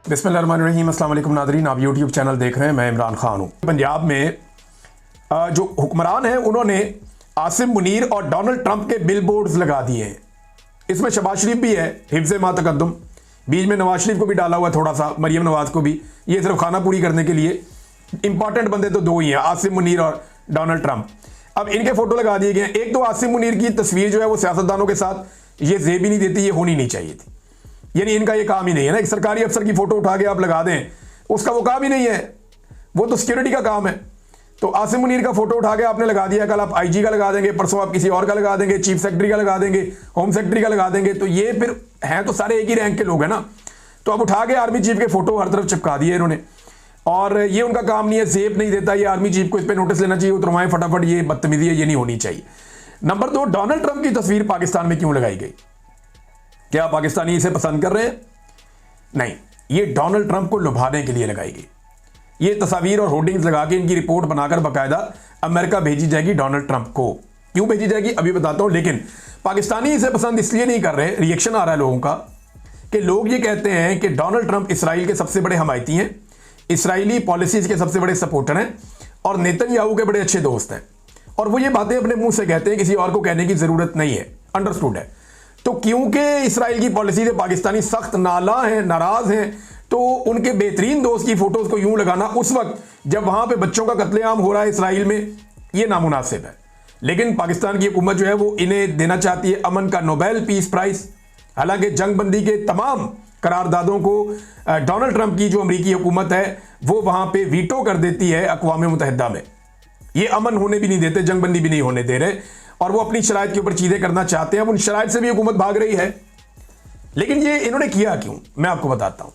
बिस्मिल्लाहिर्रहमानिर्रहीम। अस्सलाम वालेकुम नादरीन, आप यूट्यूब चैनल देख रहे हैं। मैं इमरान खान हूँ। पंजाब में जो हुक्मरान हैं उन्होंने आसिम मुनीर और डोनाल्ड ट्रंप के बिल बोर्ड्स लगा दिए हैं। इसमें शहबाज शरीफ भी है, हिफ्ज़ मा तकद्दुम, बीच में नवाज शरीफ को भी डाला हुआ थोड़ा सा, मरियम नवाज को भी। ये सिर्फ खाना पूरी करने के लिए। इंपॉर्टेंट बंदे तो दो ही हैं, आसिम मुनीर और डोनाल्ड ट्रंप। अब इनके फोटो लगा दिए गए हैं। एक तो आसिम मुनीर की तस्वीर जो है वो सियासतदानों के साथ ये जेब ही नहीं देती, ये होनी नहीं चाहिए थी। यानी इनका ये काम ही नहीं है ना, एक सरकारी अफसर की फोटो उठा के आप लगा दें, उसका वो काम ही नहीं है, वो तो सिक्योरिटी का काम है। तो आसिम मुनीर का फोटो उठा के आपने लगा दिया, कल आप आईजी का लगा देंगे, परसों आप किसी और का लगा देंगे, चीफ सेक्रेटरी का लगा देंगे, होम सेक्रेटरी का लगा देंगे। तो ये फिर हैं तो सारे एक ही रैंक के लोग हैं ना। तो अब उठा के आर्मी चीफ के फोटो हर तरफ चिपका दिए इन्होंने, और ये उनका काम नहीं है, जेब नहीं देता। ये आर्मी चीफ को इस पर नोटिस लेना चाहिए, उतरवाएं फटाफट, ये बदतमीजी है, ये नहीं होनी चाहिए। नंबर 2, डोनाल्ड ट्रंप की तस्वीर पाकिस्तान में क्यों लगाई गई? क्या पाकिस्तानी इसे पसंद कर रहे हैं? नहीं, ये डोनाल्ड ट्रंप को लुभाने के लिए लगाई गई। ये तस्वीर और होर्डिंग्स लगा के इनकी रिपोर्ट बनाकर बाकायदा अमेरिका भेजी जाएगी डोनाल्ड ट्रंप को। क्यों भेजी जाएगी अभी बताता हूं। लेकिन पाकिस्तानी इसे पसंद इसलिए नहीं कर रहे, रिएक्शन आ रहा है लोगों का कि लोग ये कहते हैं कि डोनाल्ड ट्रंप इसराइल के सबसे बड़े हमायती हैं, इसराइली पॉलिसीज के सबसे बड़े सपोर्टर हैं और नेतन्याहू के बड़े अच्छे दोस्त हैं। और वो ये बातें अपने मुंह से कहते हैं, किसी और को कहने की जरूरत नहीं है। अंडरस्टूड है। तो क्योंकि इसराइल की पॉलिसी से पाकिस्तानी सख्त नाला हैं, नाराज हैं, तो उनके बेहतरीन दोस्त की फोटोज को यूं लगाना उस वक्त जब वहां पे बच्चों का कत्लेआम हो रहा है इसराइल में, ये नामुनासिब है। लेकिन पाकिस्तान की हुकूमत जो है वो इन्हें देना चाहती है अमन का नोबेल पीस प्राइज। हालांकि जंगबंदी के तमाम करारदादों को डोनाल्ड ट्रंप की जो अमरीकी हुकूमत है वो वहां पे वीटो कर देती है अक़वाम मुत्तहिदा में। ये अमन होने भी नहीं देते, जंगबंदी भी नहीं होने दे रहे, और वो अपनी शराइत के ऊपर चीजें करना चाहते हैं। अब उन शराइत से भी हुकूमत भाग रही है। लेकिन ये इन्होंने किया क्यों, मैं आपको बताता हूं।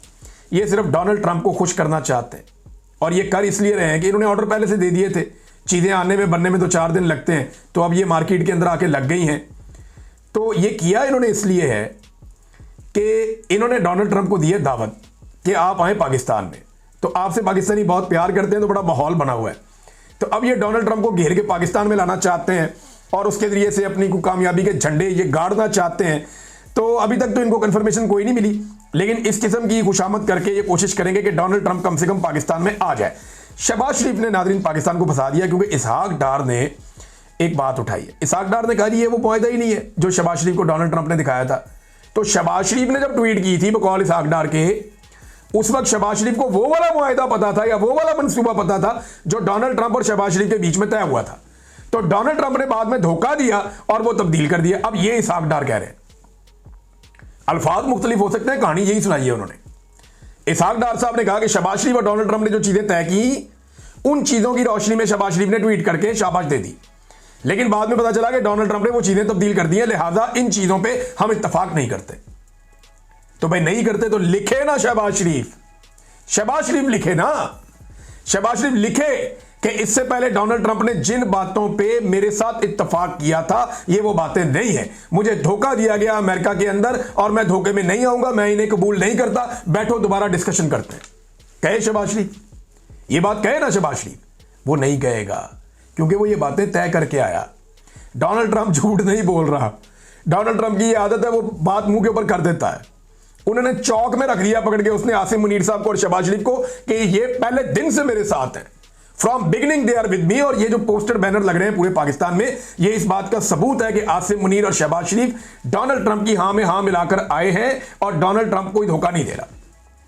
ये सिर्फ डोनाल्ड ट्रंप को खुश करना चाहते हैं, और ये कर इसलिए रहे हैं कि इन्होंने ऑर्डर पहले से दे दिए थे। चीजें आने में बनने में तो 4 दिन लगते हैं, तो अब ये मार्केट के अंदर आके लग गई हैं। तो ये किया इन्होंने इसलिए है कि इन्होंने डोनाल्ड ट्रंप को दी है दावत कि आप आए पाकिस्तान में। तो आपसे पाकिस्तानी बहुत प्यार करते हैं, तो बड़ा माहौल बना हुआ है। तो अब ये डोनाल्ड ट्रंप को घेर के पाकिस्तान में लाना चाहते हैं और उसके जरिए से अपनी कामयाबी के झंडे ये गाड़ना चाहते हैं। तो अभी तक तो इनको कंफर्मेशन कोई नहीं मिली, लेकिन इस किस्म की खुशामद करके ये कोशिश करेंगे कि डोनाल्ड ट्रंप कम से कम पाकिस्तान में आ जाए। शहबाज शरीफ ने नादरीन पाकिस्तान को फंसा दिया, क्योंकि इसहाक डार ने एक बात उठाई है। इसहाक डार ने कहा ये वो मुआहदा ही नहीं है जो शहबाज शरीफ को डोनाल्ड ट्रंप ने दिखाया था। तो शहबाज शरीफ ने जब ट्वीट की थी बकौल इसहाक डार के, उस वक्त शहबाज शरीफ को वो वाला मुआहदा पता था या वो वाला मनसूबा पता था जो डोनाल्ड ट्रंप और शहबाज शरीफ के बीच में तय हुआ था। तो डोनाल्ड ट्रंप ने बाद में धोखा दिया और वो तब्दील कर दिया। अब ये इसहाक डार कह रहे हैं, अल्फाज मुख्तलिफ हो सकते हैं, कहानी यही सुनाई है उन्होंने। इसहाक डार साहब ने कहा कि शहबाज शरीफ और डोनाल्ड ट्रंप ने जो चीजें तय की, उन चीजों की रोशनी में शहबाज शरीफ ने ट्वीट करके शाबाश दे दी। लेकिन बाद में पता चला कि डोनाल्ड ट्रंप ने वो चीजें तब्दील कर दी हैं, लिहाजा इन चीजों पर हम इत्तफाक नहीं करते। तो भाई नहीं करते तो लिखे ना शहबाज शरीफ, शहबाज शरीफ लिखे ना, शहबाज शरीफ लिखे कि इससे पहले डोनाल्ड ट्रंप ने जिन बातों पे मेरे साथ इत्तफाक किया था ये वो बातें नहीं है, मुझे धोखा दिया गया अमेरिका के अंदर और मैं धोखे में नहीं आऊंगा, मैं इन्हें कबूल नहीं करता, बैठो दोबारा डिस्कशन करते हैं। कहे शहबाज शरीफ ये बात, कहे ना शहबाज शरीफ। वो नहीं कहेगा, क्योंकि वो ये बातें तय करके आया। डोनाल्ड ट्रंप झूठ नहीं बोल रहा, डोनाल्ड ट्रंप की ये आदत है, वो बात मुंह के ऊपर कर देता है। उन्होंने चौक में रख लिया पकड़ के उसने आसिम मुनीर साहब को और शहबाज शरीफ को कि ये पहले दिन से मेरे साथ हैं, from beginning they are with me. और ये जो पोस्टर बैनर लग रहे हैं पूरे पाकिस्तान में, ये इस बात का सबूत है कि आसिम मुनीर और शहबाज शरीफ डोनाल्ड ट्रंप की हां में हां मिलाकर आए हैं और डोनाल्ड ट्रंप कोई धोखा नहीं दे रहा।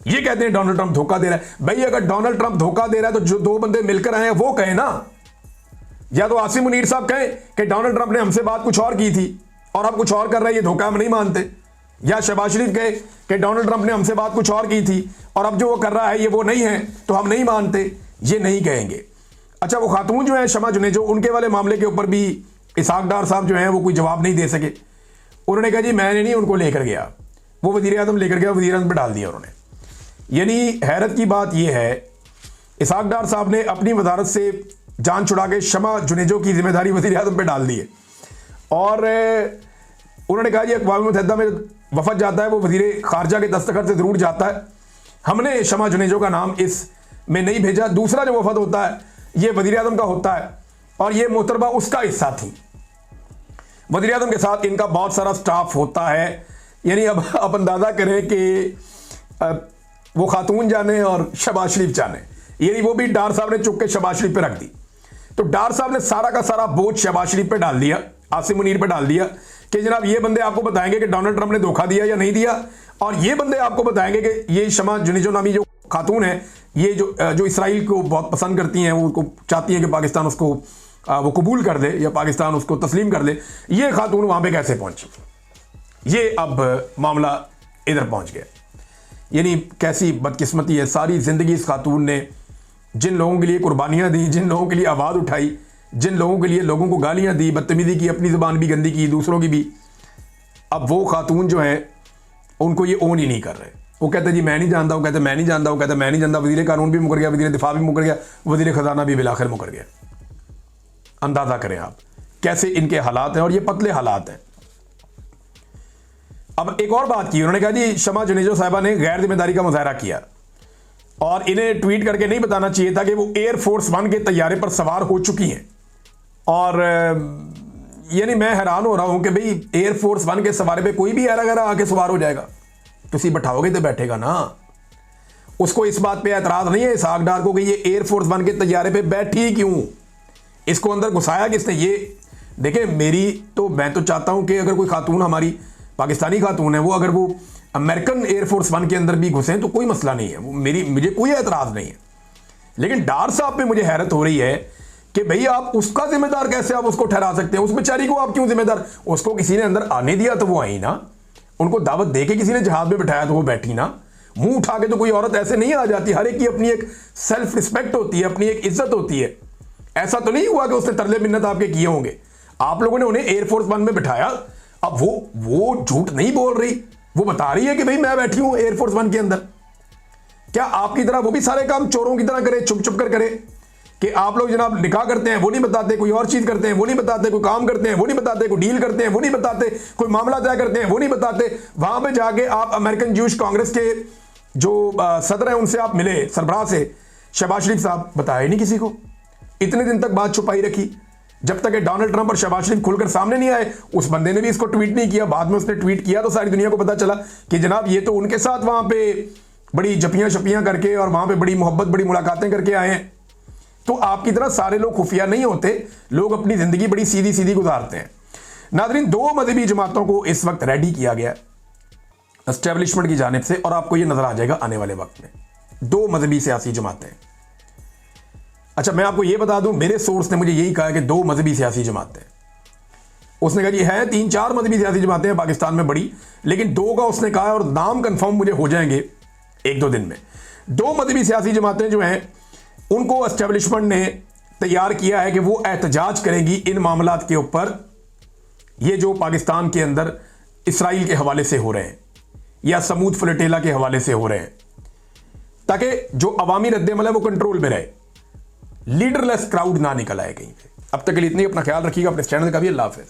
ये कहते हैं डोनाल्ड ट्रंप धोखा दे रहा है। भाई अगर डोनाल्ड ट्रंप धोखा दे रहा है तो जो दो बंदे मिलकर आए हैं वो कहे ना। या तो आसिम मुनीर साहब कहें कि डोनाल्ड ट्रंप ने हमसे बात कुछ और की थी और अब कुछ और कर रहा है, ये धोखा हम नहीं मानते। या शहबाज शरीफ कहे कि डोनाल्ड ट्रंप ने हमसे बात कुछ और की थी और अब जो वो कर रहा है ये वो नहीं है, तो हम नहीं मानते। ये नहीं कहेंगे। अच्छा, वो खातून जो है शमा जुनेजो, उनके वाले मामले के ऊपर भी इसहाक डार साहब जो हैं वो कोई जवाब नहीं दे सके। उन्होंने कहा जी मैंने नहीं उनको लेकर गया, वो वज़ीर आज़म लेकर गया, वज़ीर आज़म पर डाल दिया उन्होंने। यानी हैरत की बात यह है, इसहाक डार साहब ने अपनी वजारत से जान छुड़ा के शमा जुनेजो की जिम्मेदारी वज़ीर आज़म पर डाल दी है। और उन्होंने कहा जी अक़वाम मुत्तहिदा में वफद जाता है वो वज़ीर ख़ारजा के दस्तखत से ज़रूर जाता है, हमने शमा जुनेजो का नाम इस में नहीं भेजा। दूसरा जो वफद होता है ये वज़ीर आज़म का होता है और ये मोहतरमा उसका हिस्सा थी। वज़ीर आज़म के साथ इनका बहुत सारा स्टाफ होता है। यानी अब आप अंदाज़ा करें कि वो खातून जाने और शहबाज शरीफ जाने, यानी वो भी डार साहब ने चुप के शहबाज शरीफ पे रख दी। तो डार साहब ने सारा का सारा बोझ शहबाज शरीफ पे डाल दिया, आसिम मुनीर पे डाल दिया कि जनाब ये बंदे आपको बताएंगे कि डोनाल्ड ट्रंप ने धोखा दिया या नहीं दिया, और ये बंदे आपको बताएंगे कि ये शमा जुनीजो नामी जो खातून है, ये जो इसराइल को बहुत पसंद करती हैं, वो उसको चाहती हैं कि पाकिस्तान उसको वो कबूल कर दे या पाकिस्तान उसको तस्लीम कर दे, ये खातून वहाँ पे कैसे पहुंची। ये अब मामला इधर पहुंच गया। यानी कैसी बदकिस्मती है, सारी ज़िंदगी इस खातून ने जिन लोगों के लिए कुर्बानियाँ दी, जिन लोगों के लिए आवाज़ उठाई, जिन लोगों के लिए लोगों को गालियाँ दी, बदतमीज़ी की, अपनी ज़बान भी गंदी की, दूसरों की भी, अब वो खातून जो है उनको ये ओन ही नहीं कर रहे। वो कहते जी मैं नहीं जानता, वो कहते मैं नहीं जानता, वो कहते मैं नहीं जानता। वज़ीर कानून भी मुकर गया, वज़ीर दिफा भी मुकर गया, वज़ीर ख़जाना भी बिलाखिर मुकर गया। अंदाज़ा करें आप कैसे इनके हालात हैं, और ये पतले हालात हैं। अब एक और बात की, उन्होंने कहा जी शमा जुनेजो साहिबा ने गैर जिम्मेदारी का मुजाहरा किया और इन्हें ट्वीट करके नहीं बताना चाहिए था कि वो एयरफोर्स 1 के तैयारे पर सवार हो चुकी हैं। और यानी मैं हैरान हो रहा हूं कि भाई एयरफोर्स 1 के सवारे पे कोई भी ऐरा गैरा आके सवार हो जाएगा, तुसी बैठाओगे तो बैठेगा ना। उसको इस बात पे एतराज नहीं है इसहाक डार को कि ये एयरफोर्स 1 के तैयारे पे बैठी क्यों, इसको अंदर घुसाया किसने। ये देखिए मैं तो चाहता हूं कि अगर कोई खातून हमारी पाकिस्तानी खातून है, वो अगर वो अमेरिकन एयरफोर्स 1 के अंदर भी घुसे तो कोई मसला नहीं है, वो मुझे कोई एतराज नहीं है। लेकिन डार साहब पे मुझे हैरत हो रही है कि भाई आप उसका जिम्मेदार कैसे आप उसको ठहरा सकते हैं, उस बेचारी को आप क्यों जिम्मेदार। उसको किसी ने अंदर आने दिया तो वो आई ना, उनको दावत दे के किसी ने जहाज में बैठाया तो वो बैठी ना। मुंह उठा के तो कोई औरत ऐसे नहीं आ जाती, हर एक की अपनी एक सेल्फ रिस्पेक्ट होती है, अपनी एक इज्जत होती है। ऐसा तो नहीं हुआ कि उसने तरले मिन्नत आपके किए होंगे, आप लोगों ने उन्हें एयरफोर्स 1 में बिठाया। अब वो झूठ नहीं बोल रही, वो बता रही है कि भाई मैं बैठी हूं एयरफोर्स 1 के अंदर। क्या आपकी तरह वो भी सारे काम चोरों की तरह करे, छुप छुप कर करे कि आप लोग जनाब निकाह करते हैं वो नहीं बताते, कोई और चीज करते हैं वो नहीं बताते, कोई काम करते हैं वो नहीं बताते, कोई डील करते हैं वो नहीं बताते, कोई मामला तय करते हैं वो नहीं बताते। वहां पे जाके आप अमेरिकन ज्यूश कांग्रेस के जो सदर हैं उनसे आप मिले, सरबराह से, शहबाज शरीफ साहब बताया नहीं किसी को। इतने दिन तक बात छुपाई रखी, जब तक डोनाल्ड ट्रंप और शहबाज शरीफ खुलकर सामने नहीं आए। उस बंदे ने भी इसको ट्वीट नहीं किया, बाद में उसने ट्वीट किया तो सारी दुनिया को पता चला कि जनाब ये तो उनके साथ वहां पे बड़ी जपियां शपियां करके और वहां पे बड़ी मोहब्बत, बड़ी मुलाकातें करके आए हैं। तो आपकी तरह सारे लोग खुफिया नहीं होते, लोग अपनी जिंदगी बड़ी सीधी सीधी गुजारते हैं। नाज़रीन, 2 मजहबी जमातों को इस वक्त रेडी किया गया एस्टेब्लिशमेंट की जानिब से, और आपको यह नजर आ जाएगा आने वाले वक्त में 2 मजहबी सियासी जमातें। अच्छा, मैं आपको यह बता दूं, मेरे सोर्स ने मुझे यही कहा कि 2 मजहबी सियासी जमातें। उसने कहा जी है 3-4 मजहबी सियासी जमातें हैं पाकिस्तान में बड़ी, लेकिन 2 का उसने कहा, और नाम कंफर्म मुझे हो जाएंगे 1-2 दिन में। 2 मजहबी सियासी जमातें जो हैं उनको एस्टेब्लिशमेंट ने तैयार किया है कि वो एहतजाज करेंगी इन मामलात के ऊपर, ये जो पाकिस्तान के अंदर इसराइल के हवाले से हो रहे हैं या समूद फ्लोटिला के हवाले से हो रहे हैं, ताकि जो अवामी रद्द-ए-अमल है वो कंट्रोल में रहे, लीडरलेस क्राउड ना निकल आए कहीं पे। अब तक के लिए इतनी, अपना ख्याल रखिएगा, अपने चैनल का भी। अल्लाह हाफ़िज़।